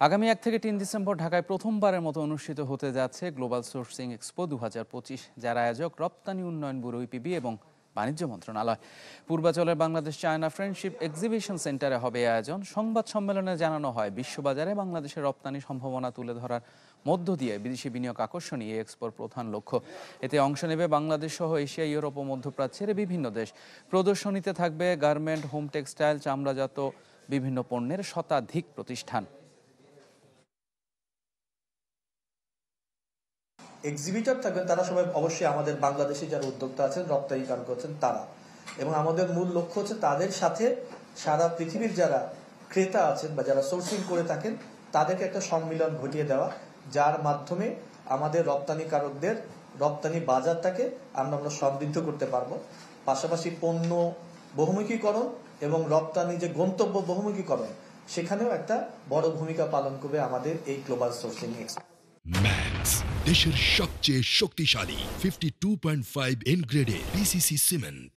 আগামী 1 থেকে 3 ডিসেম্বর ঢাকায় প্রথমবারের মতো অনুষ্ঠিত হতে যাচ্ছে গ্লোবাল সোর্সিং এক্সপো 2025, যার আয়োজক রপ্তানি উন্নয়ন ব্যুরো ইপিবি এবং বাণিজ্য মন্ত্রণালয়। পূর্বাচলের বাংলাদেশ চায়না ফ্রেন্ডশিপ এক্সিবিশন সেন্টারে হবে আয়োজন। সংবাদ সম্মেলনে জানানো হয়, বিশ্ববাজারে বাংলাদেশের রপ্তানি সম্ভাবনা তুলে ধরার মধ্য দিয়ে বিদেশি বিনিয়োগ আকর্ষণই এই এক্সপোর প্রধান লক্ষ্য। এতে অংশ নেবে বাংলাদেশ সহ এশিয়া, ইউরোপ ও মধ্যপ্রাচ্যের বিভিন্ন দেশ। প্রদর্শনীতে থাকবে গার্মেন্ট, হোম টেক্সটাইল, চামড়াজাত বিভিন্ন পণ্যের শতাধিক প্রতিষ্ঠান। এক্সিবিটর থাকবেন, তারা সবাই অবশ্যই আমাদের বাংলাদেশে যারা উদ্যোক্তা আছেন, রপ্তানিকারক আছেন তারা, এবং আমাদের মূল লক্ষ্য হচ্ছে তাদের সাথে সারা পৃথিবীর যারা ক্রেতা আছেন বা যারা সোর্সিং করে থাকেন তাদেরকে একটা সম্মিলন ঘটিয়ে দেওয়া, যার মাধ্যমে আমাদের রপ্তানিকারকদের রপ্তানি বাজারটাকে আমরা সমৃদ্ধ করতে পারবো। পাশাপাশি পণ্য বহুমুখীকরণ এবং রপ্তানি যে গন্তব্য বহুমুখীকরণ, সেখানেও একটা বড় ভূমিকা পালন করবে আমাদের এই গ্লোবাল সোর্সিং এক্সপো। ম্যাক্স, দেশের সবচেয়ে শক্তিশালী 52.5 এন গ্রেডের পিসিসি সিমেন্ট।